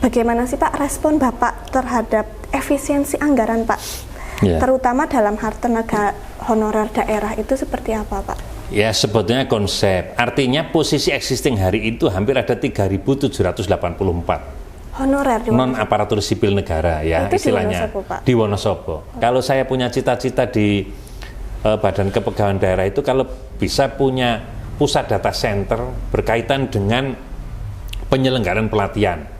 bagaimana sih Pak respon Bapak terhadap efisiensi anggaran Pak? Terutama dalam hal tenaga honorer daerah itu seperti apa Pak? Ya sebetulnya konsep, artinya posisi existing hari itu hampir ada 3.784 honorer non aparatur sipil negara ya itu istilahnya di Wonosobo. Kalau saya punya cita-cita di Badan Kepegawaian Daerah itu kalau bisa punya pusat data center berkaitan dengan penyelenggaraan pelatihan.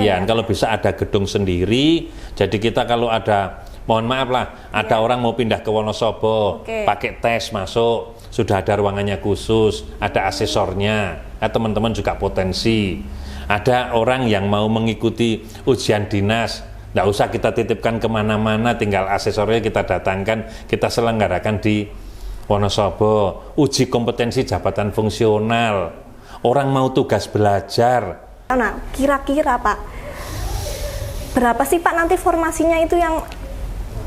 Ya. Kalau bisa ada gedung sendiri, jadi kita kalau ada, mohon maaf lah, ada orang mau pindah ke Wonosobo, pakai tes masuk, sudah ada ruangannya khusus, ada asesornya, teman-teman juga potensi. Ada orang yang mau mengikuti ujian dinas, nggak usah kita titipkan kemana-mana, tinggal asesornya kita datangkan, kita selenggarakan di Wonosobo. Uji kompetensi jabatan fungsional, orang mau tugas belajar. Nah, kira-kira Pak, berapa sih Pak nanti formasinya itu yang?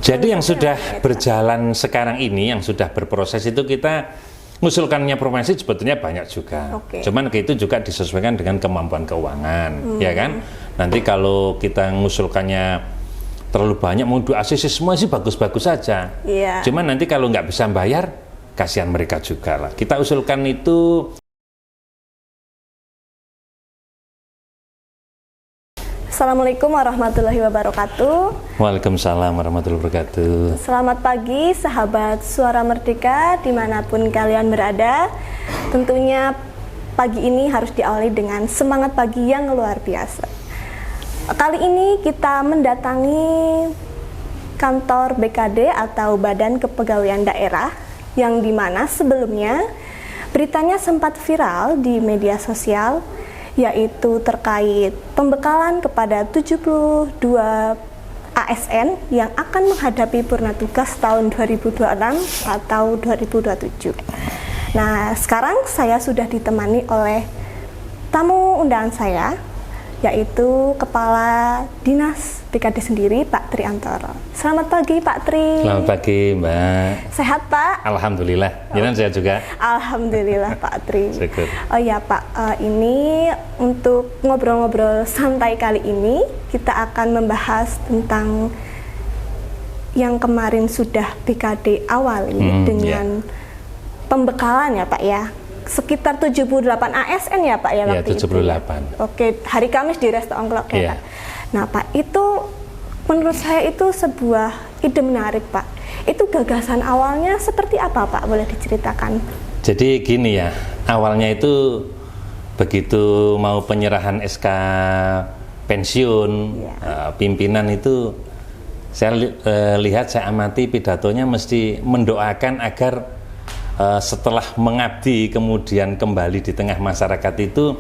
Jadi yang sudah berjalan sekarang ini, yang sudah berproses itu kita ngusulkannya formasi sebetulnya banyak juga. Cuman itu juga disesuaikan dengan kemampuan keuangan, ya kan? Nanti kalau kita ngusulkannya terlalu banyak, mau ACC semua sih bagus-bagus saja. Cuman nanti kalau nggak bisa bayar, kasihan mereka juga lah. Kita usulkan itu. Assalamualaikum warahmatullahi wabarakatuh. Waalaikumsalam warahmatullahi wabarakatuh. Selamat pagi sahabat Suara Merdeka dimanapun kalian berada. Tentunya pagi ini harus diawali dengan semangat pagi yang luar biasa. Kali ini kita mendatangi kantor BKD atau Badan Kepegawaian Daerah, yang dimana sebelumnya beritanya sempat viral di media sosial, yaitu terkait pembekalan kepada 72 ASN yang akan menghadapi purna tugas tahun 2026 atau 2027. Nah, sekarang saya sudah ditemani oleh tamu undangan saya, yaitu Kepala Dinas BKD sendiri, Pak Triantoro. Selamat pagi Pak Tri. Selamat pagi Mbak. Sehat Pak? Alhamdulillah. Jangan saya juga. Alhamdulillah Pak Tri. Syukur. Oh ya Pak, ini untuk ngobrol-ngobrol santai kali ini kita akan membahas tentang yang kemarin sudah BKD awali dengan pembekalan ya Pak ya. Sekitar 78 ASN ya Pak ya waktu 78. itu. Oke, hari Kamis di Resto Ongklok ya Pak. Nah Pak, itu menurut saya itu sebuah ide menarik Pak. Itu gagasan awalnya seperti apa Pak? Boleh diceritakan? Jadi gini ya, awalnya itu begitu mau penyerahan SK pensiun pimpinan itu saya lihat, saya amati pidatonya mesti mendoakan agar setelah mengabdi kemudian kembali di tengah masyarakat itu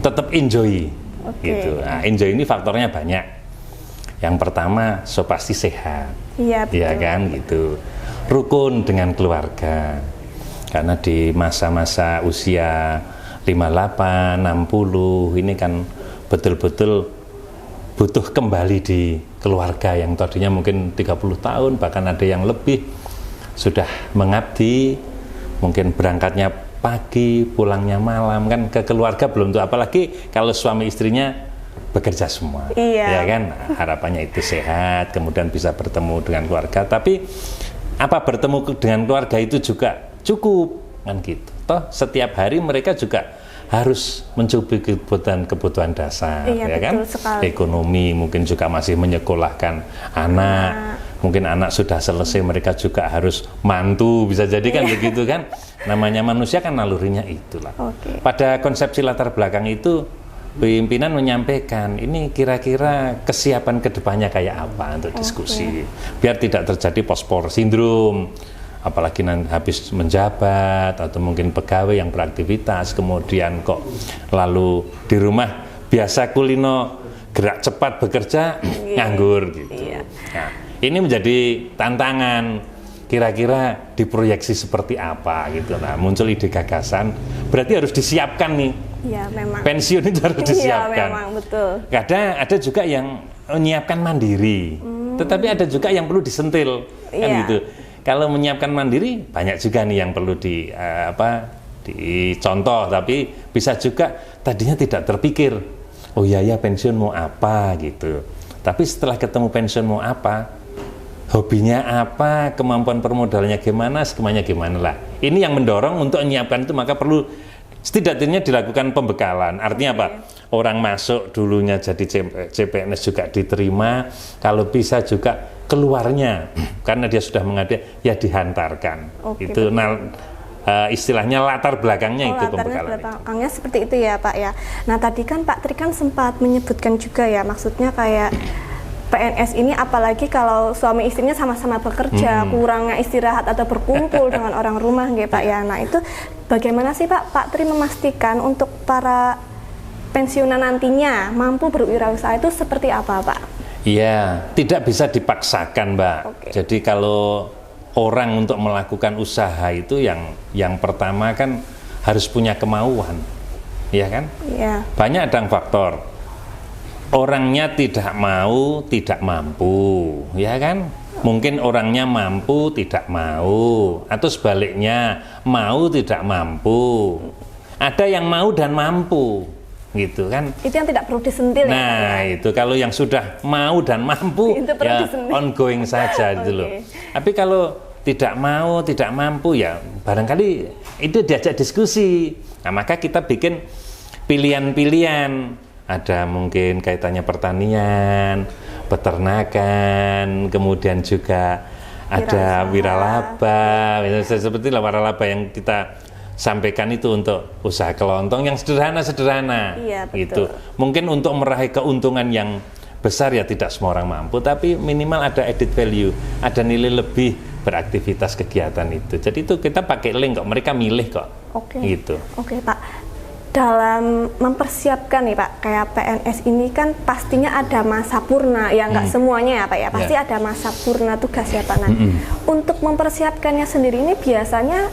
tetap enjoy gitu. Nah, enjoy ini faktornya banyak. Yang pertama, so pasti sehat, ya kan gitu. Rukun dengan keluarga, karena di masa-masa usia 58, 60 ini kan betul-betul butuh kembali di keluarga yang tadinya mungkin 30 tahun bahkan ada yang lebih sudah mengabdi. Mungkin berangkatnya pagi, pulangnya malam, kan ke keluarga belum tuh, apalagi kalau suami istrinya bekerja semua, ya kan, harapannya itu sehat, kemudian bisa bertemu dengan keluarga. Tapi apa bertemu dengan keluarga itu juga cukup, kan gitu. Toh setiap hari mereka juga harus mencukupi kebutuhan dasar, ya kan, ekonomi, mungkin juga masih menyekolahkan anak. Mungkin anak sudah selesai, mereka juga harus mantu, bisa jadi kan begitu kan. Namanya manusia kan nalurinya itulah. Pada konsepsi latar belakang itu, pimpinan menyampaikan, ini kira-kira kesiapan kedepannya kayak apa untuk diskusi. Biar tidak terjadi post-post syndrome, apalagi nanti habis menjabat, atau mungkin pegawai yang beraktivitas, kemudian kok lalu di rumah biasa kulino gerak cepat bekerja, nganggur gitu. Nah, ini menjadi tantangan, kira-kira diproyeksi seperti apa gitu. Nah, muncul ide gagasan, berarti harus disiapkan nih. Memang. Pensiun itu harus disiapkan. Memang, betul. Ada juga yang menyiapkan mandiri, tetapi ada juga yang perlu disentil, kan gitu. Kalau menyiapkan mandiri banyak juga nih yang perlu dicontoh, tapi bisa juga tadinya tidak terpikir. oh ya pensiun mau apa gitu. Tapi setelah ketemu pensiun mau apa, hobinya apa, kemampuan permodalannya gimana, skemanya gimana lah. Ini yang mendorong untuk menyiapkan itu, maka perlu setidaknya dilakukan pembekalan. Artinya apa? Orang masuk dulunya jadi CPNS juga diterima, kalau bisa juga keluarnya karena dia sudah mengadu ya dihantarkan. Itu istilahnya latar belakangnya itu pembekalan. Latar belakangnya seperti itu ya Pak ya. Nah tadi kan Pak Tri kan sempat menyebutkan juga ya, maksudnya kayak PNS ini apalagi kalau suami istrinya sama-sama bekerja, kurangnya istirahat atau berkumpul dengan orang rumah nggih Pak ya. Nah itu bagaimana sih Pak Tri memastikan untuk para pensiunan nantinya mampu berwirausaha itu seperti apa Pak? Iya, tidak bisa dipaksakan Mbak. Jadi kalau orang untuk melakukan usaha itu yang pertama kan harus punya kemauan, ya kan? Iya. Banyak ada faktor. Orangnya tidak mau, tidak mampu, ya kan? Mungkin orangnya mampu, tidak mau, atau sebaliknya mau, tidak mampu. Ada yang mau dan mampu, gitu kan? Itu yang tidak perlu disentil. Nah, ya, itu kalau yang sudah mau dan mampu, ya ongoing saja gitu loh. Tapi kalau tidak mau, tidak mampu, ya barangkali itu diajak diskusi. Nah, maka kita bikin pilihan-pilihan. Ada mungkin kaitannya pertanian, peternakan, kemudian juga ada wiralaba, seperti wiralaba yang kita sampaikan itu untuk usaha kelontong yang sederhana-sederhana, gitu. Mungkin untuk meraih keuntungan yang besar ya tidak semua orang mampu, tapi minimal ada added value, ada nilai lebih beraktivitas kegiatan itu. Jadi itu kita pakai link kok, mereka milih kok. Gitu. Oke Pak. Dalam mempersiapkan nih Pak, kayak PNS ini kan pastinya ada masa purna, ya nggak semuanya ya Pak ya, pasti ada masa purna tugas ya Pak. Nah, untuk mempersiapkannya sendiri ini biasanya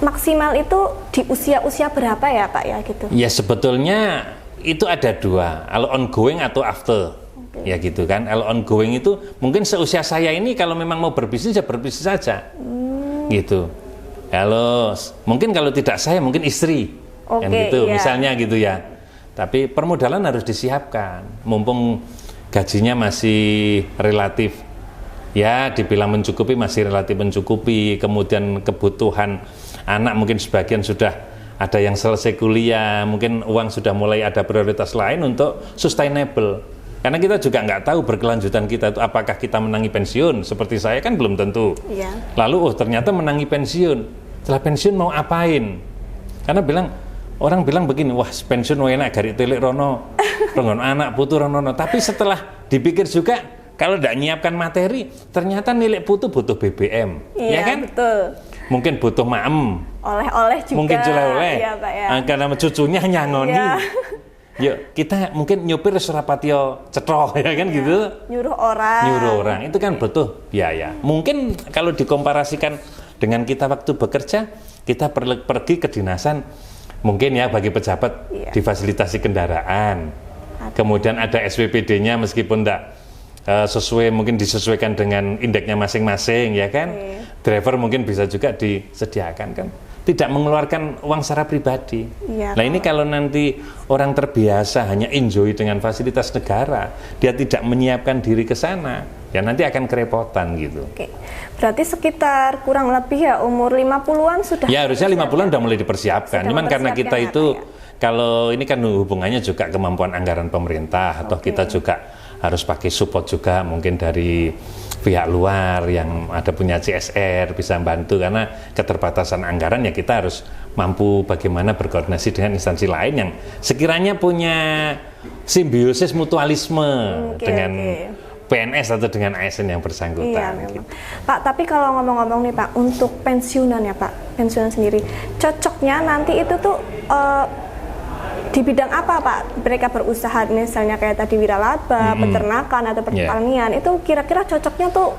maksimal itu di usia-usia berapa ya Pak ya gitu? Ya sebetulnya itu ada dua, kalau ongoing atau after, ya gitu kan. Kalau ongoing itu mungkin seusia saya ini kalau memang mau berbisnis ya berbisnis saja, gitu. Kalau mungkin kalau tidak saya mungkin istri. Kan gitu, misalnya gitu ya. Tapi permodalan harus disiapkan, mumpung gajinya masih relatif, ya dibilang mencukupi, masih relatif mencukupi. Kemudian kebutuhan anak mungkin sebagian sudah ada yang selesai kuliah, mungkin uang sudah mulai ada prioritas lain untuk sustainable. Karena kita juga nggak tahu berkelanjutan kita itu apakah kita menangi pensiun, seperti saya kan belum tentu. Lalu ternyata menangi pensiun, setelah pensiun mau apain? Karena orang bilang begini, wah pensiun enak garik telik rono, rongon anak putu rono. Tapi setelah dipikir juga, kalau tidak nyiapkan materi, ternyata nilai putu butuh BBM, ya kan? Betul. Mungkin butuh maem, oleh-oleh juga, mungkin oleh-oleh, karena cucunya nyangoni. Yuk kita mungkin nyupir Surapatio cetro, ya kan gitu. Nyuruh orang, itu kan butuh biaya. Mungkin kalau dikomparasikan dengan kita waktu bekerja, kita pergi ke dinasan. Mungkin ya bagi pejabat difasilitasi kendaraan, kemudian ada SPPD-nya meskipun tidak sesuai, mungkin disesuaikan dengan indeksnya masing-masing, ya kan? Driver mungkin bisa juga disediakan kan, tidak mengeluarkan uang secara pribadi. Nah ini kalau nanti orang terbiasa hanya enjoy dengan fasilitas negara, dia tidak menyiapkan diri ke sana, ya nanti akan kerepotan gitu. Berarti sekitar kurang lebih ya umur 50-an sudah. Ya harusnya 50-an sudah mulai dipersiapkan. Cuman karena kita itu kalau ini kan hubungannya juga kemampuan anggaran pemerintah, atau kita juga harus pakai support juga mungkin dari pihak luar yang ada punya CSR bisa bantu, karena keterbatasan anggaran ya kita harus mampu bagaimana berkoordinasi dengan instansi lain yang sekiranya punya simbiosis mutualisme dengan PNS atau dengan ASN yang bersangkutan. Gitu. Pak, tapi kalau ngomong-ngomong nih Pak, untuk pensiunan ya Pak, pensiunan sendiri, cocoknya nanti itu tuh di bidang apa Pak? Mereka berusaha misalnya kayak tadi wiralaba, peternakan atau pertanian, itu kira-kira cocoknya tuh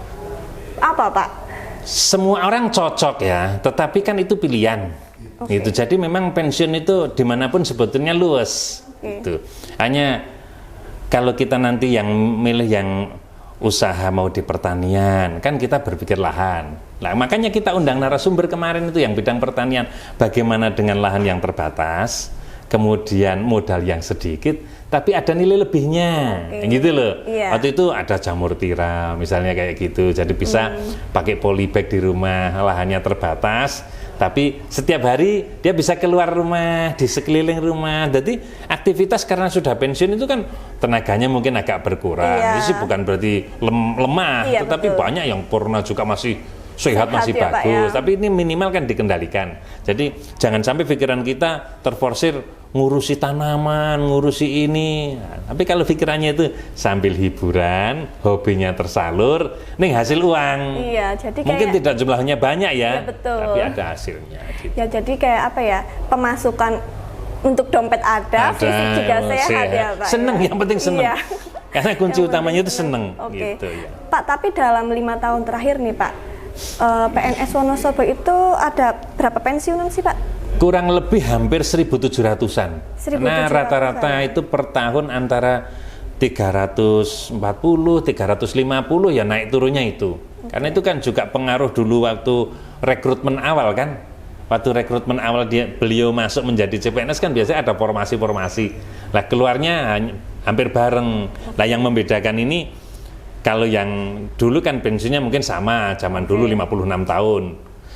apa Pak? Semua orang cocok ya, tetapi kan itu pilihan. Itu jadi memang pensiun itu dimanapun sebetulnya luas. Itu hanya kalau kita nanti yang milih yang usaha mau di pertanian, kan kita berpikir lahan. Nah, makanya kita undang narasumber kemarin itu yang bidang pertanian. Bagaimana dengan lahan yang terbatas, kemudian modal yang sedikit, tapi ada nilai lebihnya, gitu loh. Waktu itu ada jamur tiram, misalnya kayak gitu, jadi bisa pakai polybag di rumah, lahannya terbatas, tapi setiap hari dia bisa keluar rumah, di sekeliling rumah. Jadi aktivitas karena sudah pensiun itu kan tenaganya mungkin agak berkurang. Ini sih bukan berarti lemah, tetapi banyak yang purna juga masih sehat masih ya, bagus, Pak, ya. tapi ini minimal kan dikendalikan. Jadi jangan sampai pikiran kita terforsir ngurusi tanaman, ngurusi ini. Nah, tapi kalau pikirannya itu sambil hiburan, hobinya tersalur, nih hasil uang. Iya, jadi mungkin kayak, tidak jumlahnya banyak ya, betul. tapi ada hasilnya. Gitu. Ya jadi kayak apa ya, pemasukan untuk dompet ada, fisik juga sehat ya Pak. Seneng, yang penting seneng. Iya. Karena kunci utamanya itu seneng. Oke. Gitu, ya. Pak, tapi dalam 5 tahun terakhir nih Pak, PNS Wonosobo itu ada berapa pensiunan sih Pak? Kurang lebih hampir 1.700-an. Nah, rata-rata itu per tahun antara 340, 350 ya naik turunnya itu. Karena itu kan juga pengaruh dulu waktu rekrutmen awal kan. Waktu rekrutmen awal beliau masuk menjadi CPNS kan biasanya ada formasi-formasi. Lah keluarnya hampir bareng. Lah yang membedakan ini, kalau yang dulu kan pensiunnya mungkin sama, zaman dulu 56 tahun.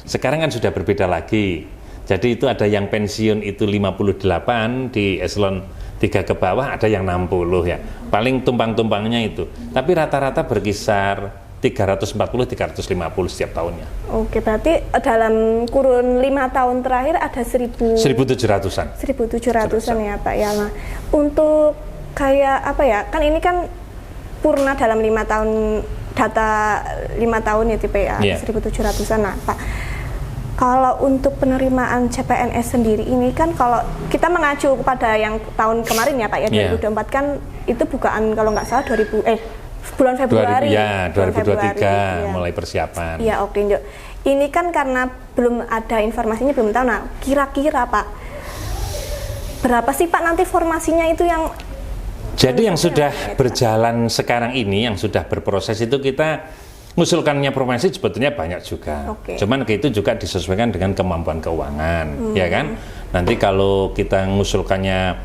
Sekarang kan sudah berbeda lagi. Jadi itu ada yang pensiun itu 58 di eselon 3 ke bawah, ada yang 60 ya. Paling tumpang-tumpangnya itu. Tapi rata-rata berkisar 340-350 setiap tahunnya. Oke, berarti dalam kurun 5 tahun terakhir ada 1.700-an. 1.700-an ya Pak ya. Nah, untuk kayak apa ya, kan ini kan purna dalam 5 tahun, data 5 tahun ya tipe ya, 1.700-an. Nah Pak, kalau untuk penerimaan CPNS sendiri ini kan kalau kita mengacu kepada yang tahun kemarin ya Pak ya, 2024 kan itu bukaan kalau nggak salah bulan Februari. 2023 mulai persiapan. Iya, oke. Ini kan karena belum ada informasinya, belum tahu. Nah, kira-kira Pak, berapa sih Pak nanti formasinya itu yang jadi yang sudah berjalan sekarang ini, yang sudah berproses itu kita ngusulkannya formasi sebetulnya banyak juga. Cuman itu juga disesuaikan dengan kemampuan keuangan, ya kan? Nanti kalau kita ngusulkannya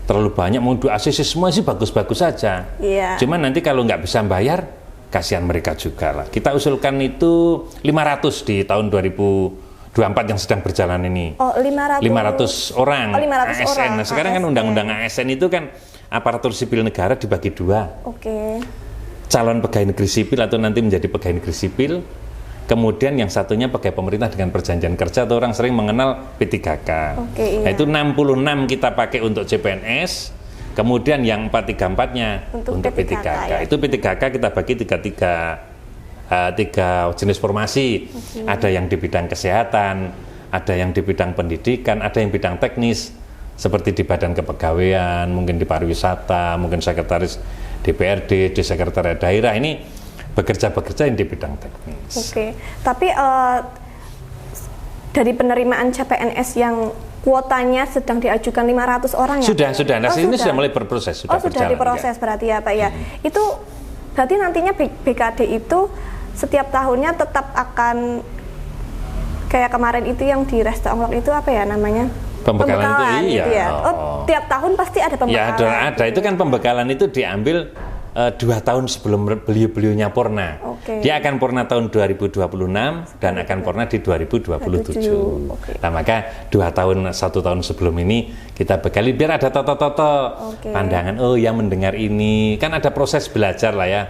terlalu banyak, mau ACC semua sih bagus-bagus saja. Cuman nanti kalau nggak bisa bayar, kasihan mereka juga lah. Kita usulkan itu 500 di tahun 2024 yang sedang berjalan ini. 500 orang 500 ASN. Orang. Nah, sekarang kan undang-undang ASN itu kan aparatur sipil negara dibagi dua. Calon pegawai negeri sipil atau nanti menjadi pegawai negeri sipil, kemudian yang satunya pegawai pemerintah dengan perjanjian kerja atau orang sering mengenal P3K. Nah, itu 66 kita pakai untuk CPNS, kemudian yang 434-nya untuk P3K. Itu P3K kita bagi tiga jenis formasi. Ada yang di bidang kesehatan, ada yang di bidang pendidikan, ada yang bidang teknis seperti di badan kepegawaian, mungkin di pariwisata, mungkin sekretaris DPRD, di sekretariat daerah, ini bekerja yang di bidang teknis. Tapi dari penerimaan CPNS yang kuotanya sedang diajukan 500 orang ya? Sudah. Nah, ini sudah mulai berproses, sudah diproses ya. Berarti ya Pak ya. Itu berarti nantinya BKD itu setiap tahunnya tetap akan kayak kemarin itu yang di Resto Onglok itu apa ya namanya? Pembekalan itu iya. Gitu ya. Tiap tahun pasti ada pembekalan. Ya ada. Itu kan pembekalan itu diambil 2 tahun sebelum beliau-beliaunya purna. Dia akan purna tahun 2026 dan akan purna di 2027. Nah, maka 1 tahun sebelum ini kita bekali biar ada toto-toto pandangan. Oh ya, mendengar ini kan ada proses belajar lah ya.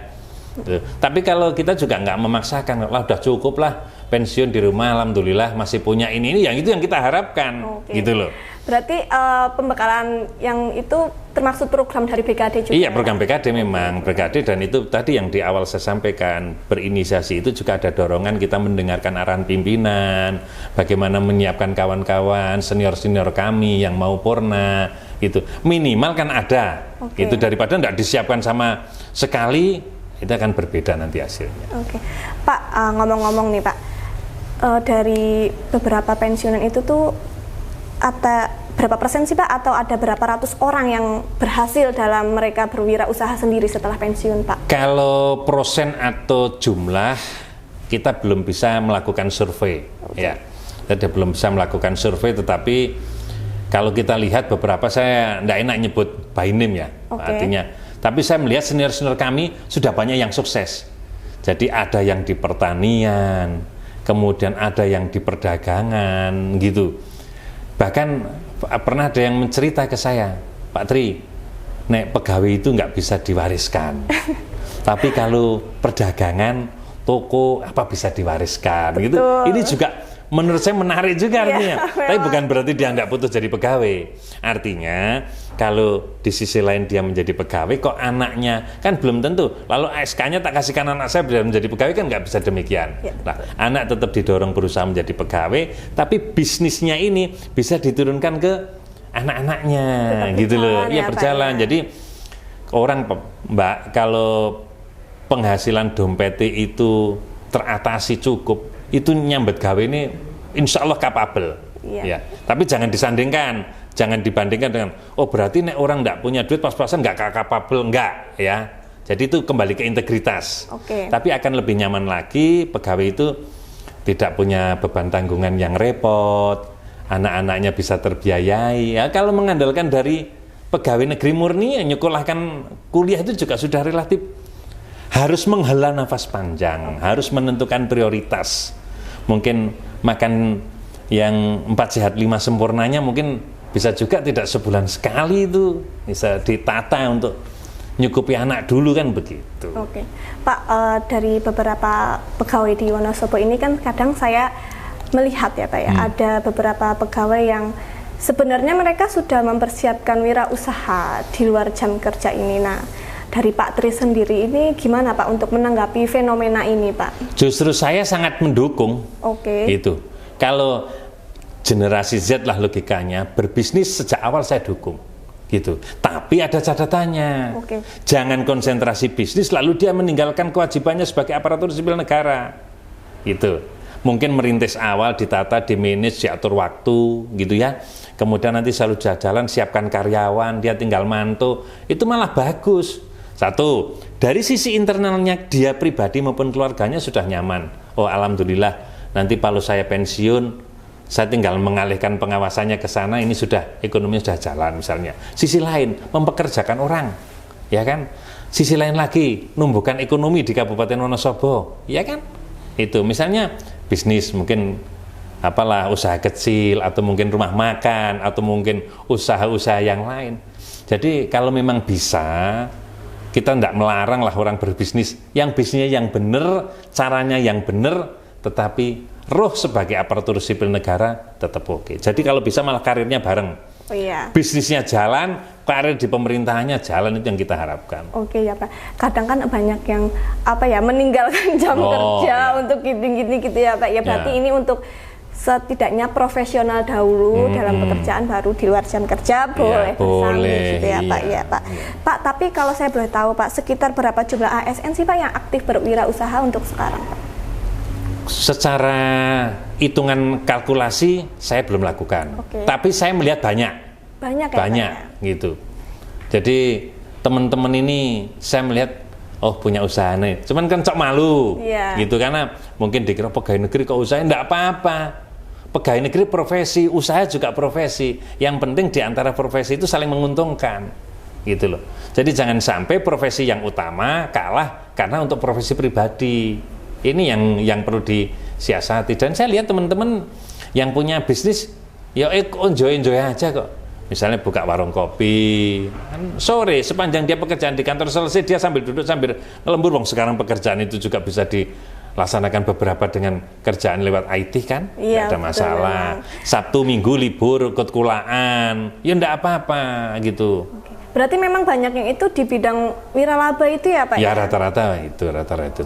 Tapi kalau kita juga nggak memaksakan, lah udah cukup lah pensiun di rumah, alhamdulillah masih punya ini yang itu yang kita harapkan, gitu loh. Berarti pembekalan yang itu termasuk program dari BKD juga? Iya, program BKD memang, BKD, dan itu tadi yang di awal saya sampaikan, berinisiasi itu juga ada dorongan kita mendengarkan arahan pimpinan, bagaimana menyiapkan kawan-kawan, senior-senior kami yang mau purna, gitu. Minimal kan ada, itu daripada nggak disiapkan sama sekali, itu akan berbeda nanti hasilnya. Pak, ngomong-ngomong nih Pak, dari beberapa pensiunan itu tuh ada berapa persen sih Pak, atau ada berapa ratus orang yang berhasil dalam mereka berwirausaha sendiri setelah pensiun Pak? Kalau persen atau jumlah kita belum bisa melakukan survei, ya. Kita belum bisa melakukan survei, tetapi Kalau kita lihat beberapa, saya tidak enak nyebut by name ya, artinya. Tapi saya melihat senior-senior kami sudah banyak yang sukses. Jadi ada yang di pertanian, kemudian ada yang di perdagangan gitu. Bahkan pernah ada yang mencerita ke saya, Pak Tri, nek pegawai itu nggak bisa diwariskan. Tapi kalau perdagangan, toko apa bisa diwariskan gitu. Ini juga menurut saya menarik juga artinya. Tapi bukan berarti dia nggak putus jadi pegawai. Artinya kalau di sisi lain dia menjadi pegawai, kok anaknya kan belum tentu. Lalu SK-nya tak kasihkan anak saya biar menjadi pegawai, kan nggak bisa demikian. Nah, anak tetap didorong berusaha menjadi pegawai, tapi bisnisnya ini bisa diturunkan ke anak-anaknya, gitu loh. Iya, berjalan. Jadi orang, Mbak, kalau penghasilan dompet itu teratasi cukup, itu nyambet gawe ini insya Allah capable. Ya. Tapi jangan disandingkan, jangan dibandingkan dengan berarti nek orang nggak punya duit pas-pasan nggak capable, enggak ya. Jadi itu kembali ke integritas. Tapi akan lebih nyaman lagi pegawai itu tidak punya beban tanggungan yang repot, anak-anaknya bisa terbiayai. Ya, kalau mengandalkan dari pegawai negeri murni, ya, nyekolahkan kuliah itu juga sudah relatif harus menghela nafas panjang, harus menentukan prioritas. Mungkin makan yang 4 sehat 5 sempurnanya mungkin bisa juga tidak sebulan sekali, itu bisa ditata untuk nyukupi anak dulu, kan begitu. Pak, dari beberapa pegawai di Wonosobo ini kan kadang saya melihat ya Pak ya, ada beberapa pegawai yang sebenarnya mereka sudah mempersiapkan wirausaha di luar jam kerja ini. Nah, dari Pak Tri sendiri ini gimana Pak untuk menanggapi fenomena ini Pak? Justru saya sangat mendukung. Gitu. Kalau generasi Z lah logikanya, berbisnis sejak awal saya dukung. Gitu. Tapi ada catatannya. Jangan konsentrasi bisnis lalu dia meninggalkan kewajibannya sebagai aparatur sipil negara. Gitu. Mungkin merintis awal, ditata, dimanage, diatur waktu, gitu ya. Kemudian nanti selalu jalan, siapkan karyawan, dia tinggal mantu. Itu malah bagus. Satu, dari sisi internalnya dia pribadi maupun keluarganya sudah nyaman. Alhamdulillah, nanti kalau saya pensiun, saya tinggal mengalihkan pengawasannya ke sana, ini sudah, ekonominya sudah jalan misalnya. Sisi lain, mempekerjakan orang, ya kan? Sisi lain lagi, numbuhkan ekonomi di Kabupaten Wonosobo, ya kan? Itu, misalnya bisnis, mungkin apalah, usaha kecil, atau mungkin rumah makan, atau mungkin usaha-usaha yang lain. Jadi kalau memang bisa, kita tidak melarang lah orang berbisnis, yang bisnisnya yang benar, caranya yang benar, tetapi roh sebagai aparatur sipil negara tetap oke. Jadi kalau bisa malah karirnya bareng. Bisnisnya jalan, karir di pemerintahannya jalan, itu yang kita harapkan. Ya Pak. Kadang kan banyak yang meninggalkan jam kerja untuk gini-gini gitu ya Pak. Ya berarti ini untuk setidaknya profesional dahulu dalam pekerjaan, baru di luar jam kerja boleh bersambil gitu ya Pak. Ya Pak. Pak, tapi kalau saya boleh tahu Pak, sekitar berapa jumlah ASN sih Pak yang aktif berwirausaha untuk sekarang Pak? Secara hitungan kalkulasi saya belum lakukan, tapi saya melihat banyak gitu. Jadi teman-teman ini saya melihat punya usaha nih, cuman kan cok malu gitu, karena mungkin dikira pegawai negeri kok usaha, enggak apa-apa. Pegawai negeri profesi, usaha juga profesi. Yang penting di antara profesi itu saling menguntungkan, gitu loh. Jadi jangan sampai profesi yang utama kalah karena untuk profesi pribadi. Ini yang perlu disiasati. Dan saya lihat teman-teman yang punya bisnis, ya enjoy aja kok. Misalnya buka warung kopi, kan sore sepanjang dia pekerjaan di kantor selesai, dia sambil duduk sambil ngelembur. Sekarang pekerjaan itu juga bisa dilaksanakan beberapa dengan kerjaan lewat IT kan, nggak ada masalah. Sabtu Minggu libur, ikut kulaan, ya enggak apa-apa gitu. Berarti memang banyak yang itu di bidang wiralaba itu ya Pak? Ya rata-rata itu.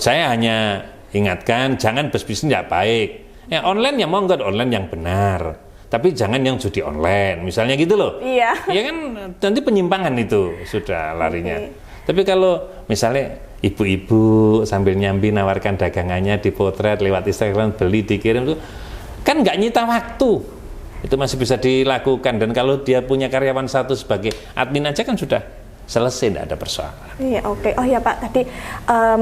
Saya hanya ingatkan, jangan berbisnis tidak baik. Ya online ya monggo, online yang benar. Tapi jangan yang judi online, misalnya gitu loh. Ya kan nanti penyimpangan itu sudah larinya. Tapi kalau misalnya ibu-ibu sambil nyambi nawarkan dagangannya, dipotret lewat Instagram, beli dikirim tuh, kan nggak nyita waktu. Itu masih bisa dilakukan. Dan kalau dia punya karyawan satu sebagai admin aja kan sudah selesai, tidak ada persoalan. Oh ya Pak, tadi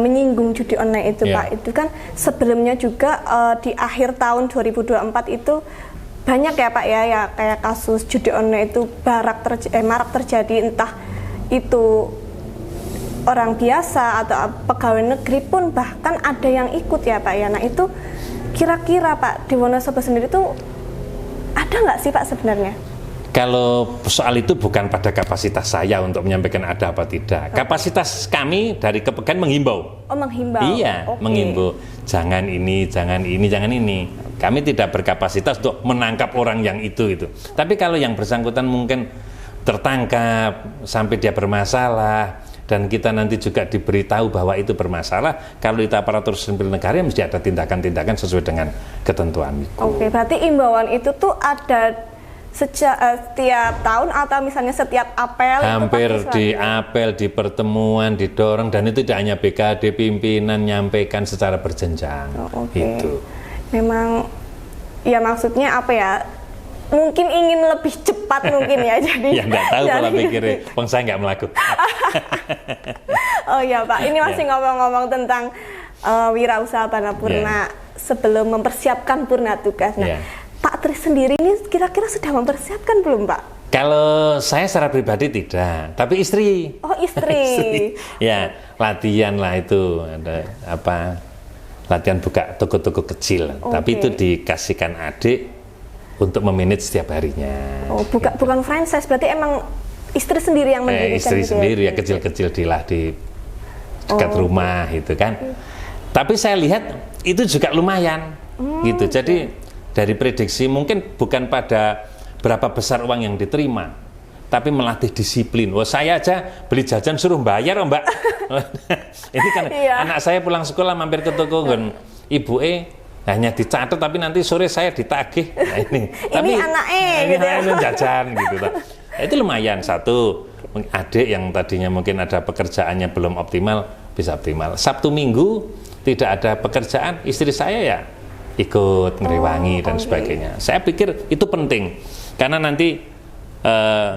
menyinggung judi online itu Pak, itu kan sebelumnya juga di akhir tahun 2024 itu banyak ya Pak ya kayak kasus judi online itu marak terjadi, entah itu orang biasa atau pegawai negeri pun bahkan ada yang ikut ya Pak ya. Nah itu kira-kira Pak di Wonosobo sendiri tuh ada nggak sih Pak sebenarnya? Kalau soal itu bukan pada kapasitas saya untuk menyampaikan ada apa tidak. Kapasitas kami dari Kepegan menghimbau. Oh, menghimbau. Iya, menghimbau. Jangan ini, jangan ini, jangan ini. Kami tidak berkapasitas untuk menangkap orang yang itu. Tapi kalau yang bersangkutan mungkin tertangkap sampai dia bermasalah dan kita nanti juga diberitahu bahwa itu bermasalah, kalau itu aparatur sipil negara mesti ada tindakan-tindakan sesuai dengan ketentuan itu. Oke, berarti imbauan itu tuh ada setiap tahun atau misalnya setiap apel? Hampir di apel, di pertemuan, didorong, dan itu tidak hanya BKD, pimpinan nyampaikan secara berjenjang. Itu. Memang ya maksudnya apa ya? Mungkin ingin lebih cepat mungkin ya, jadi. Ya nggak tahu pola pikirnya, bang saya nggak melakukan. Oh ya Pak, ini masih ngomong-ngomong tentang wirausaha Paripurna sebelum mempersiapkan purna tugas. Nah, Pak Tri sendiri ini kira-kira sudah mempersiapkan belum Pak? Kalau saya secara pribadi tidak, tapi istri. Oh istri. Ya latihan lah itu, ada apa? Latihan buka toko-toko kecil, tapi itu dikasihkan adik untuk memanage setiap harinya. Oh bukan franchise, berarti emang istri sendiri yang mendirikan? Istri sendiri ya, kecil-kecil di dekat rumah itu kan. Tapi saya lihat itu juga lumayan gitu. Jadi dari prediksi mungkin bukan pada berapa besar uang yang diterima, tapi melatih disiplin. Wah saya aja beli jajan suruh bayar Mbak. Ini kan anak saya pulang sekolah mampir ke toko kan, ibu hanya dicatat tapi nanti sore saya ditagih. Nah, ini anaknya gitu ya. Ini jajan gitu. Itu lumayan. Satu, adik yang tadinya mungkin ada pekerjaannya belum optimal bisa optimal. Sabtu Minggu tidak ada pekerjaan, istri saya ya ikut ngerewangi dan sebagainya. Saya pikir itu penting karena nanti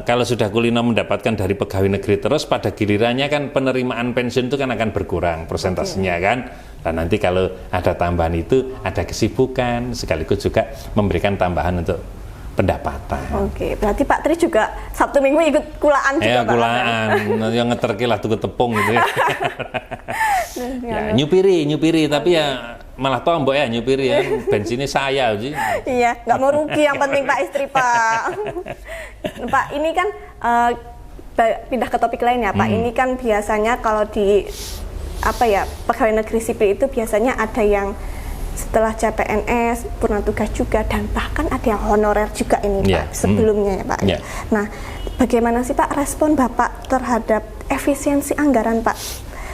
kalau sudah kulino mendapatkan dari pegawai negeri terus pada gilirannya kan penerimaan pensiun itu kan akan berkurang persentasenya kan. Dan nanti kalau ada tambahan itu ada kesibukan sekaligus juga memberikan tambahan untuk pendapatan. Oke, berarti Pak Tri juga Sabtu Minggu ikut kulaan juga Pak? Kulaan, yang ngeterki lah tuku tepung gitu ya. Ya nyupiri tapi ya malah tombok ya nyupiri ya, bensinnya saya sih. Iya, nggak mau rugi, yang penting Pak istri Pak. Pak ini kan pindah ke topik lain ya Pak. Ini kan biasanya kalau di pegawai negeri sipil itu biasanya ada yang setelah CPNS, purna tugas juga, dan bahkan ada yang honorer juga ini Pak, sebelumnya ya Pak. Nah, bagaimana sih Pak respon Bapak terhadap efisiensi anggaran Pak?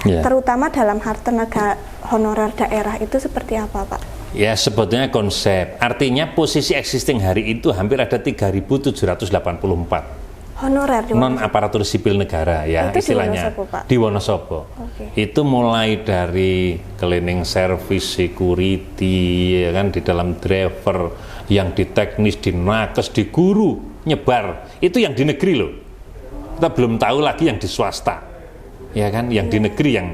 Terutama dalam hal tenaga honorer daerah itu seperti apa Pak? Ya sebetulnya konsep, artinya posisi existing hari itu hampir ada 3.784 honorer non aparatur sipil negara ya itu istilahnya di Wonosobo. Itu mulai dari cleaning service, security ya kan, di dalam driver, yang di teknis, di nakes, di guru, nyebar. Itu yang di negeri loh. Kita belum tahu lagi yang di swasta. Ya kan, yang di negeri yang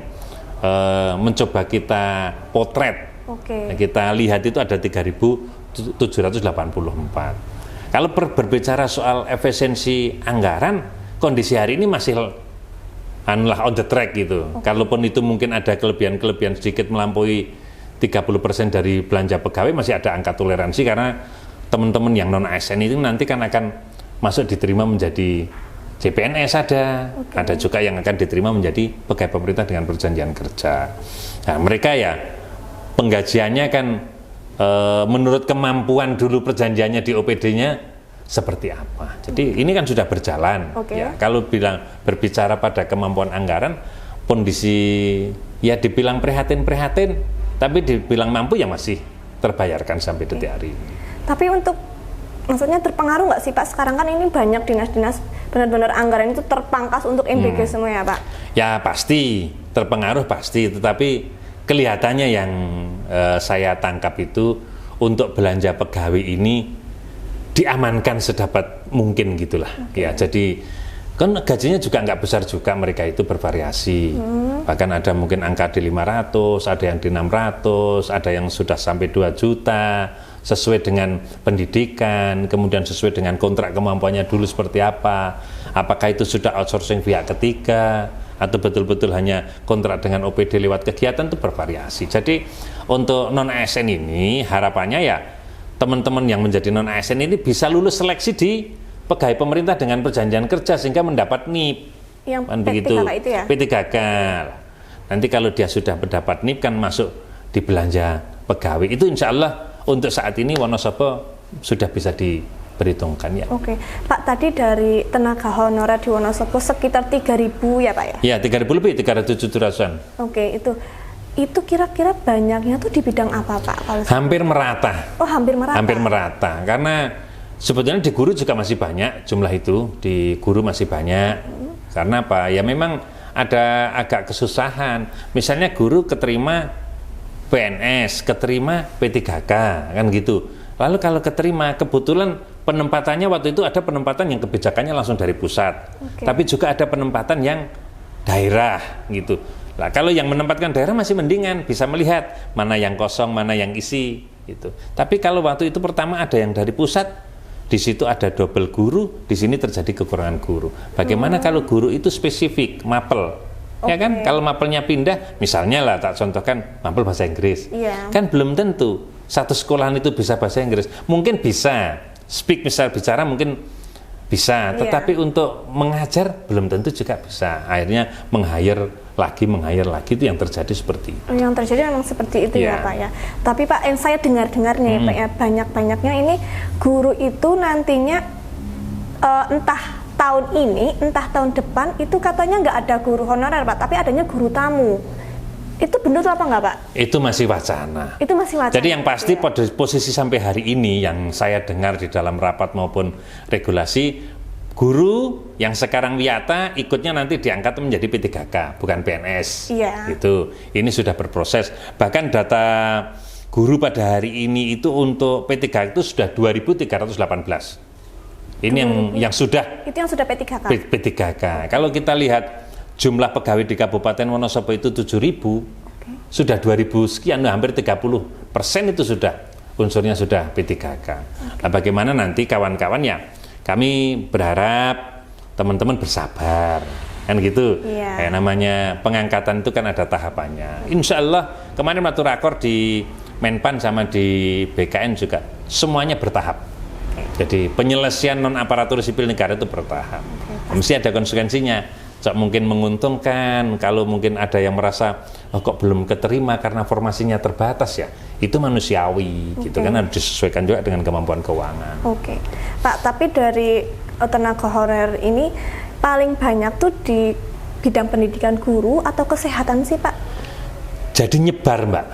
mencoba kita potret. Nah, kita lihat itu ada 3.784. Kalau berbicara soal efisiensi anggaran, kondisi hari ini masih on the track gitu. Kalaupun itu mungkin ada kelebihan sedikit melampaui 30% dari belanja pegawai, masih ada angka toleransi karena teman-teman yang non ASN itu nanti kan akan masuk diterima menjadi CPNS ada juga yang akan diterima menjadi pegawai pemerintah dengan perjanjian kerja. Nah mereka ya penggajiannya kan menurut kemampuan dulu perjanjiannya di OPD-nya seperti apa. Jadi ini kan sudah berjalan. Ya, kalau berbicara pada kemampuan anggaran, kondisi ya dibilang prihatin, tapi dibilang mampu ya masih terbayarkan sampai detik hari ini. Tapi untuk maksudnya terpengaruh nggak sih Pak? Sekarang kan ini banyak dinas-dinas benar-benar anggaran itu terpangkas untuk MBG semua ya Pak? Ya pasti terpengaruh pasti, tetapi kelihatannya yang saya tangkap itu untuk belanja pegawai ini diamankan sedapat mungkin gitulah. Ya, jadi kan gajinya juga nggak besar juga, mereka itu bervariasi. Bahkan ada mungkin angka di 500, ada yang di 600, ada yang sudah sampai 2 juta, sesuai dengan pendidikan, kemudian sesuai dengan kontrak kemampuannya dulu seperti apa, apakah itu sudah outsourcing pihak ketiga, atau betul-betul hanya kontrak dengan OPD lewat kegiatan, itu bervariasi. Jadi untuk non-ASN ini harapannya ya teman-teman yang menjadi non-ASN ini bisa lulus seleksi di pegawai pemerintah dengan perjanjian kerja sehingga mendapat NIP. Yang Kan P3K begitu. itu ya? P3K. Nanti kalau dia sudah mendapat NIP kan masuk di belanja pegawai. Itu insya Allah untuk saat ini Wonosobo sudah bisa diperhitungkan ya. Oke, Pak, tadi dari tenaga honorer di Wonosobo sekitar 3.000 ya Pak ya? Ya, 3.000 lebih, 300-700-an. Oke, itu kira-kira banyaknya tuh di bidang apa Pak? Kalau Hampir merata. Oh, hampir merata. Hampir merata. Karena sebetulnya di guru juga masih banyak jumlah itu, di guru masih banyak. Karena apa? Ya memang ada agak kesusahan. Misalnya guru keterima PNS, keterima P3K, kan gitu. Lalu kalau keterima, kebetulan penempatannya waktu itu ada penempatan yang kebijakannya langsung dari pusat. Tapi juga ada penempatan yang daerah gitu. Nah, kalau yang menempatkan daerah masih mendingan, bisa melihat mana yang kosong, mana yang isi gitu. Tapi kalau waktu itu pertama ada yang dari pusat, di situ ada double guru, di sini terjadi kekurangan guru. Bagaimana kalau guru itu spesifik, mapel? Ya kan, kalau mapelnya pindah, misalnya lah tak contohkan mapel bahasa Inggris. Kan belum tentu satu sekolahan itu bisa bahasa Inggris. Mungkin bisa, speak misal bicara mungkin bisa, tetapi untuk mengajar belum tentu juga bisa. Akhirnya meng-hire lagi itu yang terjadi seperti itu. Yang terjadi memang seperti itu ya Pak ya. Tapi Pak, yang saya dengar-dengar nih Pak ya, banyak-banyaknya ini guru itu nantinya entah tahun ini, entah tahun depan itu katanya nggak ada guru honorer Pak, tapi adanya guru tamu. Itu benar apa nggak Pak? Itu masih wacana. Itu masih wacana. Jadi yang pasti pada posisi sampai hari ini yang saya dengar di dalam rapat maupun regulasi, guru yang sekarang wiyata ikutnya nanti diangkat menjadi P3K, bukan PNS. Gitu. Ini sudah berproses. Bahkan data guru pada hari ini itu untuk P3K itu sudah 2.318. Ini yang sudah. Itu yang sudah P3K. P3K. Kalau kita lihat jumlah pegawai di Kabupaten Wonosobo itu 7.000, sudah 2.000 sekian, hampir 30% itu sudah unsurnya sudah P3K. Nah, bagaimana nanti kawan-kawan ya? Kami berharap teman-teman bersabar, kan gitu. Kayak namanya pengangkatan itu kan ada tahapannya. Insya Allah kemarin waktu rakor di Menpan sama di BKN juga semuanya bertahap. Jadi penyelesaian non aparatur sipil negara itu bertahap. Mesti ada konsekuensinya. Mungkin menguntungkan, kalau mungkin ada yang merasa kok belum keterima karena formasinya terbatas ya, itu manusiawi gitu kan, harus disesuaikan juga dengan kemampuan keuangan. Pak, tapi dari tenaga honorer ini paling banyak tuh di bidang pendidikan guru atau kesehatan sih Pak? Jadi nyebar Mbak,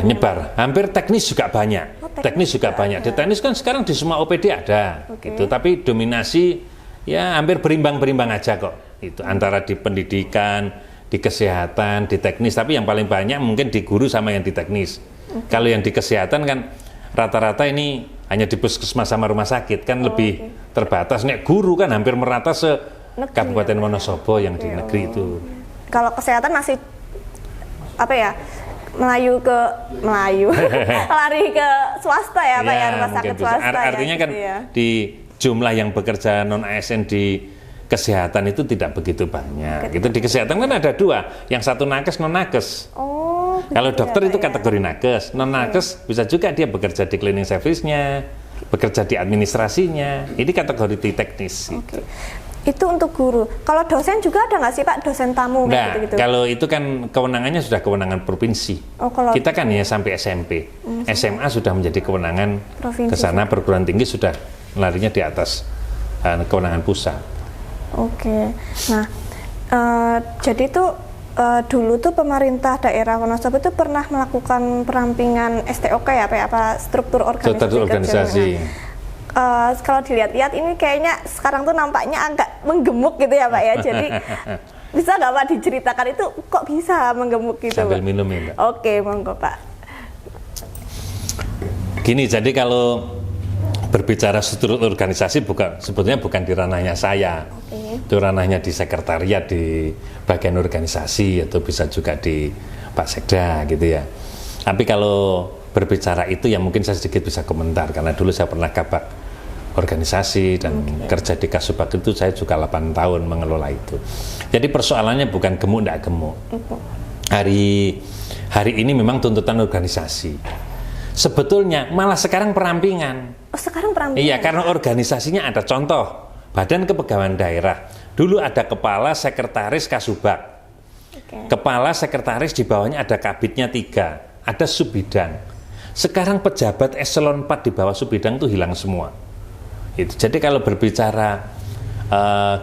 nyebar. Hampir teknis juga banyak. Teknis juga banyak. Di teknis kan sekarang di semua OPD ada, gitu. Tapi dominasi ya hampir berimbang-berimbang aja kok. Itu antara di pendidikan, di kesehatan, di teknis. Tapi yang paling banyak mungkin di guru sama yang di teknis. Kalau yang di kesehatan kan rata-rata ini hanya di puskesmas sama rumah sakit kan lebih terbatas. Nek guru kan hampir merata se Kabupaten Wonosobo yang di negeri itu. Kalau kesehatan masih apa ya? Melayu lari ke swasta ya Pak ya, rumah sakit swasta. Artinya kan di jumlah yang bekerja non ASN di kesehatan itu tidak begitu banyak. Gitu. Di kesehatan kan ada dua, yang satu nakes, non nakes. Kalau dokter itu kategori nakes, non nakes bisa juga dia bekerja di cleaning service-nya, bekerja di administrasinya. Ini kategori teknis. Gitu. Itu untuk guru. Kalau dosen juga ada nggak sih Pak, dosen tamu gitu? Kalau itu kan kewenangannya sudah kewenangan provinsi. Kita kan ya sampai SMP, SMA sudah menjadi kewenangan ke sana, perguruan tinggi sudah larinya di atas kewenangan pusat. Nah, jadi itu dulu tuh pemerintah daerah Wonosobo itu pernah melakukan perampingan STOK ya Pak, apa struktur organisasi. Kalau dilihat-lihat ini kayaknya sekarang tuh nampaknya agak menggemuk gitu ya Pak ya. Jadi bisa nggak Pak diceritakan itu kok bisa menggemuk gitu? Sambil minum ya Mbak. Monggo Pak. Gini, jadi kalau berbicara struktur organisasi sebetulnya bukan di ranahnya saya. Itu ranahnya di sekretariat, di bagian organisasi, atau bisa juga di Pak Sekda gitu ya. Tapi kalau berbicara itu ya mungkin saya sedikit bisa komentar karena dulu saya pernah kabak organisasi dan kerja di Kasubag itu saya juga 8 tahun mengelola itu. Jadi persoalannya bukan gemuk tidak gemuk. Hari ini memang tuntutan organisasi. Sebetulnya malah sekarang perampingan. Oh, sekarang perampingan. Iya, karena organisasinya ada contoh. Badan Kepegawaian Daerah. Dulu ada kepala sekretaris Kasubag. Kepala sekretaris di bawahnya ada kabitnya 3, ada subbidang. Sekarang pejabat eselon 4 di bawah subbidang itu hilang semua. Jadi kalau berbicara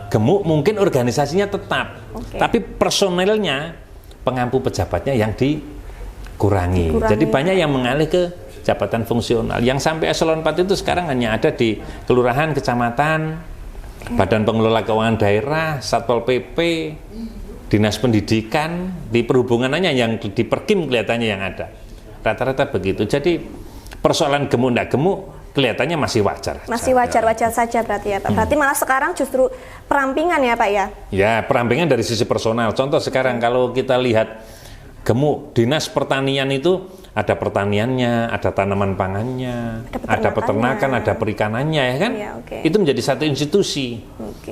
gemuk mungkin organisasinya tetap, tapi personelnya pengampu pejabatnya yang dikurangi. Jadi banyak yang mengalih ke jabatan fungsional. Yang sampai eselon 4 itu sekarang hanya ada di kelurahan, kecamatan, Badan Pengelola Keuangan Daerah, Satpol PP, Dinas Pendidikan, di perhubungannya yang di Perkim kelihatannya yang ada. Rata-rata begitu. Jadi persoalan gemuk tidak gemuk kelihatannya masih wajar. Masih wajar-wajar saja berarti ya Pak. Berarti malah sekarang justru perampingan ya Pak ya? Ya, perampingan dari sisi personal. Contoh sekarang kalau kita lihat gemuk, Dinas Pertanian itu ada pertaniannya, ada tanaman pangannya, ada peternakan, ada perikanannya ya kan? Ya, Itu menjadi satu institusi.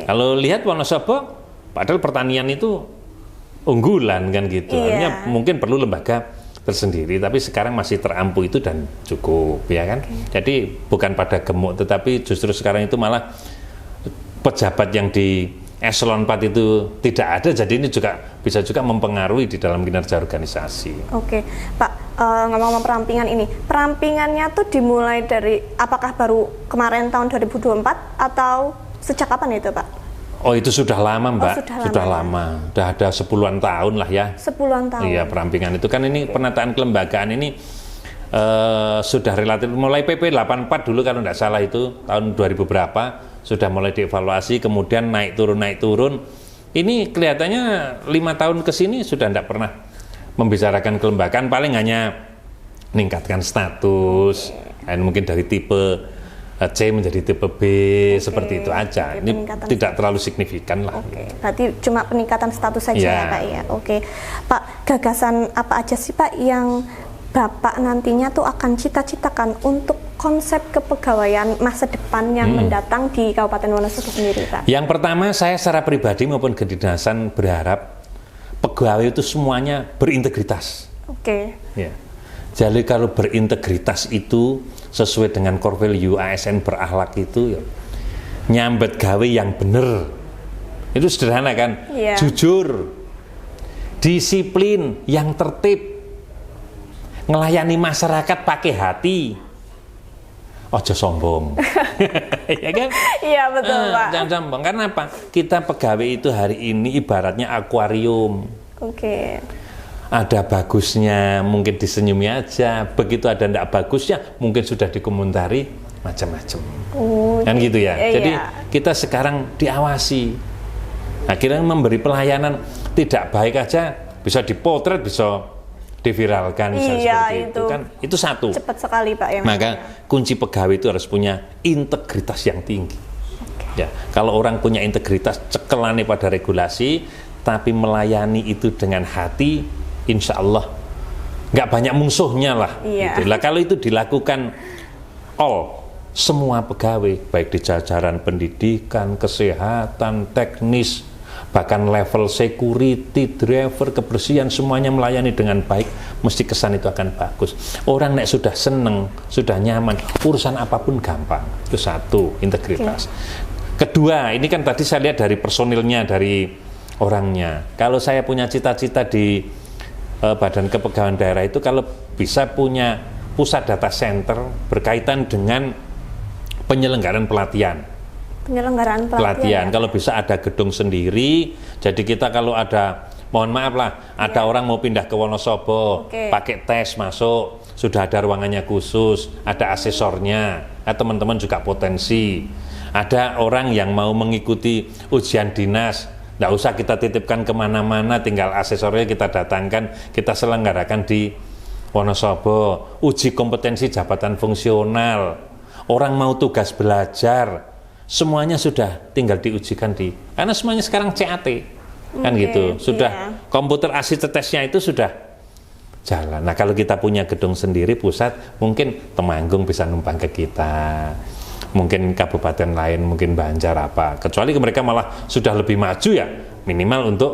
Kalau lihat Wonosobo, padahal pertanian itu unggulan kan gitu. Artinya mungkin perlu lembaga tersendiri, tapi sekarang masih terampu itu dan cukup ya kan. Jadi bukan pada gemuk, tetapi justru sekarang itu malah pejabat yang di eselon 4 itu tidak ada, jadi ini juga bisa juga mempengaruhi di dalam kinerja organisasi. Oke, Pak, ngomong-ngomong perampingan ini, perampingannya tuh dimulai dari apakah baru kemarin tahun 2024 atau sejak kapan itu Pak? Oh itu sudah lama Mbak, sudah lama. Sudah ada 10-an tahun lah ya. 10-an tahun? Iya, perampingan itu kan ini penataan kelembagaan ini sudah relatif, mulai PP 84 dulu kalau tidak salah itu, tahun 2000 berapa, sudah mulai dievaluasi, kemudian naik turun. Ini kelihatannya 5 tahun ke sini sudah tidak pernah membicarakan kelembagaan, paling hanya meningkatkan status, dan mungkin dari tipe C menjadi tipe B, seperti itu aja. Ini tidak terlalu signifikan lah. Berarti cuma peningkatan status saja ya Pak ya. Pak, gagasan apa aja sih Pak yang Bapak nantinya tuh akan cita-citakan untuk konsep kepegawaian masa depan yang mendatang di Kabupaten Wonosobo sendiri Pak? Yang pertama, saya secara pribadi maupun kedinasan berharap pegawai itu semuanya berintegritas. Ya. Jadi kalau berintegritas itu sesuai dengan core value ASN berakhlak itu ya, nyambet gawe yang bener. Itu sederhana kan? Jujur, disiplin, yang tertib, ngelayani masyarakat pakai hati, ojo sombong. Ya kan? Iya betul Pak. Jangan sombong, karena apa? Kita pegawai itu hari ini ibaratnya akuarium. Ada bagusnya mungkin disenyumi aja, begitu ada ndak bagusnya mungkin sudah dikomentari macam-macam. Kan gitu ya. Jadi kita sekarang diawasi. Akhirnya memberi pelayanan tidak baik aja bisa dipotret, bisa diviralkan, seperti itu kan. Itu satu. Cepat sekali Pak ya. Maka kunci pegawai itu harus punya integritas yang tinggi. Ya, kalau orang punya integritas, cekelane pada regulasi, tapi melayani itu dengan hati, insya Allah nggak banyak musuhnya lah. Gitu. Lah kalau itu dilakukan semua pegawai, baik di jajaran pendidikan, kesehatan, teknis, bahkan level security, driver, kebersihan, semuanya melayani dengan baik, mesti kesan itu akan bagus. Orang nek sudah seneng, sudah nyaman, urusan apapun gampang. Itu satu, integritas. Kedua, ini kan tadi saya lihat dari personilnya, dari orangnya. Kalau saya punya cita-cita di Badan Kepegawaian Daerah itu, kalau bisa punya pusat data center berkaitan dengan penyelenggaraan pelatihan. Kalau bisa ada gedung sendiri, jadi kita kalau ada, mohon maaf lah, ada orang mau pindah ke Wonosobo, pakai tes masuk, sudah ada ruangannya khusus, ada asesornya, teman-teman juga potensi. Ada orang yang mau mengikuti ujian dinas, nggak usah kita titipkan kemana-mana, tinggal asesornya kita datangkan, kita selenggarakan di Wonosobo. Uji kompetensi jabatan fungsional, orang mau tugas belajar, semuanya sudah tinggal diujikan karena semuanya sekarang CAT kan gitu, sudah komputer asitesnya itu sudah jalan. Nah kalau kita punya gedung sendiri pusat, mungkin Temanggung bisa numpang ke kita, mungkin kabupaten lain, mungkin Banjar apa. Kecuali mereka malah sudah lebih maju ya, minimal untuk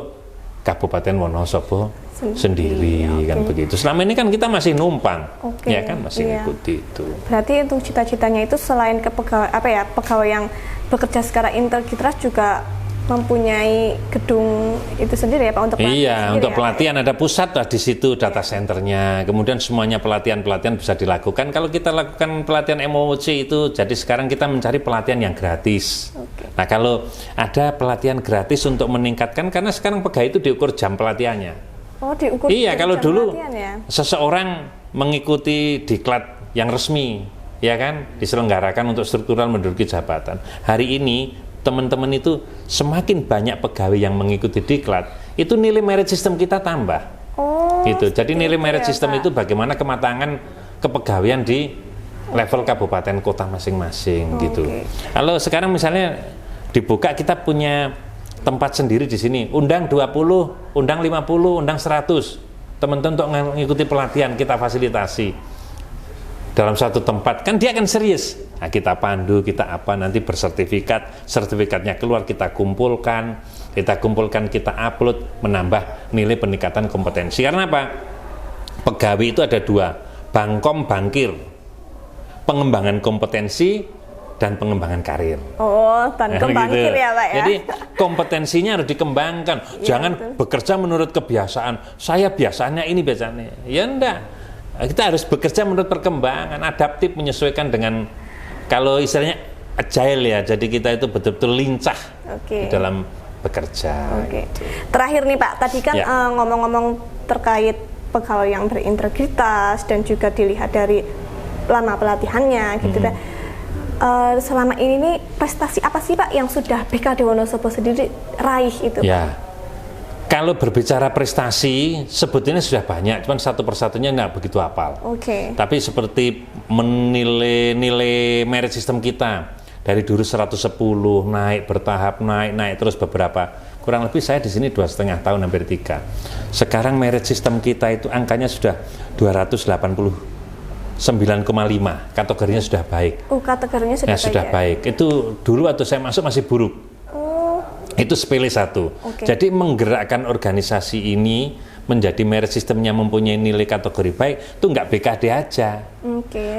Kabupaten Wonosobo sendiri kan begitu. Selama ini kan kita masih numpang, ya kan masih ngikuti itu. Berarti untuk cita-citanya itu selain ke pegawai pegawai yang bekerja secara integritas juga mempunyai gedung itu sendiri ya Pak untuk pelatihan. Iya, untuk ya, pelatihan ada pusat lah di situ data centernya. Kemudian semuanya pelatihan bisa dilakukan. Kalau kita lakukan pelatihan MOOC itu, jadi sekarang kita mencari pelatihan yang gratis. Nah, kalau ada pelatihan gratis untuk meningkatkan, karena sekarang pegawai itu diukur jam pelatihannya. Oh, diukur. Iya, kalau dulu ya? seseorang mengikuti diklat yang resmi, ya kan, diselenggarakan untuk struktural menduduki jabatan. Hari ini teman-teman itu semakin banyak pegawai yang mengikuti diklat, itu nilai merit system kita tambah. Oh, gitu. Jadi nilai merit ya, system Pak. itu bagaimana kematangan kepegawaian di level kabupaten kota masing-masing gitu. Kalau sekarang misalnya dibuka, kita punya tempat sendiri di sini, undang 20, undang 50, undang 100 teman-teman untuk mengikuti pelatihan, kita fasilitasi dalam satu tempat, kan dia akan serius. Nah, kita pandu, kita apa, nanti bersertifikat, sertifikatnya keluar, kita kumpulkan, kita upload, menambah nilai peningkatan kompetensi. Karena apa? Pegawai itu ada dua, bangkom bangkir, pengembangan kompetensi dan pengembangan karir. Oh, bangkom bangkir ya Pak ya. Jadi kompetensinya harus dikembangkan, jangan bekerja menurut kebiasaan. Saya biasanya ini biasanya, ya enggak. Kita harus bekerja menurut perkembangan, adaptif, menyesuaikan dengan, kalau istilahnya agile ya, jadi kita itu betul-betul lincah di dalam bekerja. Gitu. Terakhir nih Pak, tadi kan ngomong-ngomong terkait pegawai yang berintegritas dan juga dilihat dari lama pelatihannya gitu kan. Selama ini nih prestasi apa sih Pak yang sudah BKD Wonosobo sendiri raih itu? Ya. Kalau berbicara prestasi, sebetulnya sudah banyak, cuman satu persatunya nggak begitu hafal. Tapi seperti menilai merit system kita, dari dulu 110, naik bertahap, naik terus beberapa. Kurang lebih saya di sini 2,5 tahun, hampir 3. Sekarang merit system kita itu angkanya sudah 289,5, kategorinya sudah baik. Kategorinya sudah baik. Sudah baik. Itu dulu waktu saya masuk masih buruk. Itu sepele satu. Jadi menggerakkan organisasi ini menjadi merit sistemnya mempunyai nilai kategori baik, itu nggak BKD aja.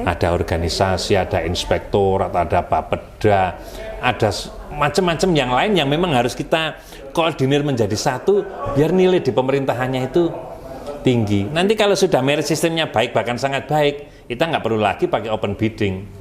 Ada organisasi, ada inspektorat, ada Bapeda, ada macam-macam yang lain yang memang harus kita koordinir menjadi satu biar nilai di pemerintahannya itu tinggi. Nanti kalau sudah merit sistemnya baik, bahkan sangat baik, kita nggak perlu lagi pakai open bidding.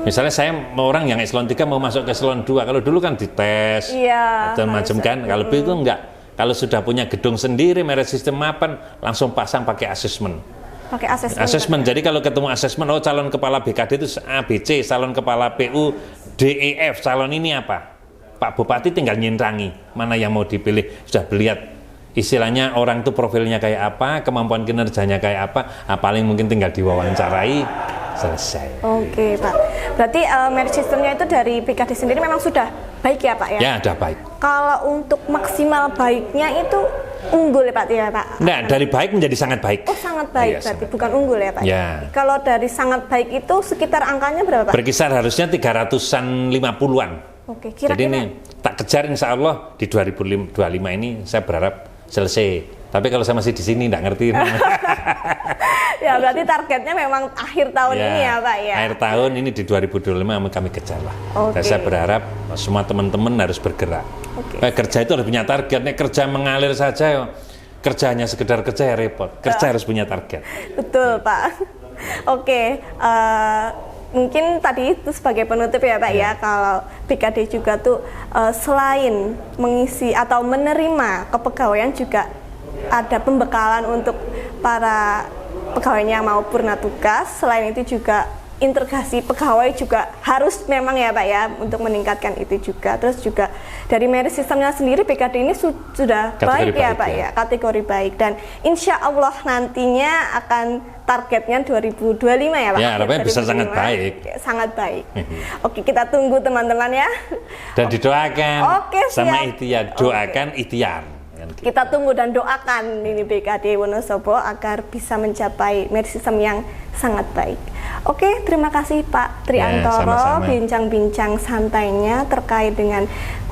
Misalnya saya orang yang eselon 3 mau masuk ke eselon 2, kalau dulu kan dites, macam-macam kan, kalau itu enggak. Kalau sudah punya gedung sendiri, merit system mapan, langsung pasang pakai asesmen. Pakai asesmen. Jadi kalau ketemu asesmen, oh calon kepala BKD itu A, B, C, calon kepala PU, D, E, F, calon ini apa? Pak Bupati tinggal nyintangi, mana yang mau dipilih, sudah melihat istilahnya orang itu profilnya kayak apa, kemampuan kinerjanya kayak apa, paling mungkin tinggal diwawancarai, selesai. Pak. Berarti merit systemnya itu dari BKD sendiri memang sudah baik ya Pak ya? Ya, sudah baik. Kalau untuk maksimal baiknya itu unggul ya Pak ya Pak? Nah, dari baik menjadi sangat baik. Oh, sangat baik berarti, sangat bukan unggul ya Pak? Ya. Kalau dari sangat baik itu sekitar angkanya berapa Pak? Berkisar harusnya 350-an. Kira-kira. Jadi ini tak kejar insya Allah di 2025 ini saya berharap selesai. Tapi kalau saya masih di sini nggak ngerti. Ya berarti targetnya memang akhir tahun ini ya Pak ya? Akhir tahun ini di 2025 kami kejar lah. Dan saya berharap semua teman-teman harus bergerak. Kerja itu harus punya target. Nek kerja mengalir saja, kerjanya sekedar kerja ya repot. Kerja harus punya target. Betul Pak. Mungkin tadi itu sebagai penutup ya Pak ya, kalau BKD juga tuh selain mengisi atau menerima kepegawaian juga ada pembekalan untuk para pegawainya mau purna tugas. Selain itu juga integrasi pegawai juga harus memang ya Pak ya untuk meningkatkan itu juga. Terus juga dari merit sistemnya sendiri BKD ini sudah baik ya Pak ya, kategori baik, dan insya Allah nantinya akan targetnya 2025 ya Pak. Ya, harapannya bisa sangat baik. Sangat baik. Oke, kita tunggu teman-teman ya. Dan didoakan sama ikhtiar, doakan ikhtiar. Kita tunggu dan doakan ini BKD Wonosobo agar bisa mencapai merit system yang sangat baik. Oke, terima kasih Pak Triantoro, sama-sama. bincang-bincang santainya terkait dengan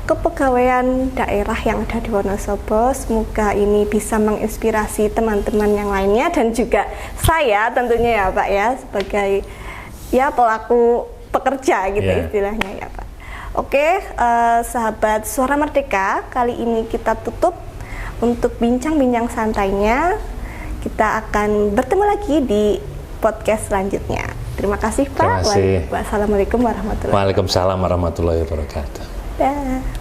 kepegawaian daerah yang ada di Wonosobo. Semoga ini bisa menginspirasi teman-teman yang lainnya dan juga saya tentunya ya Pak ya, sebagai ya pelaku pekerja gitu istilahnya ya Pak. Oke, sahabat Suara Merdeka, kali ini kita tutup untuk bincang-bincang santainya. Kita akan bertemu lagi di podcast selanjutnya. Terima kasih Pak. Terima kasih. Wassalamualaikum warahmatullahi wabarakatuh. Waalaikumsalam warahmatullahi wabarakatuh. Dah.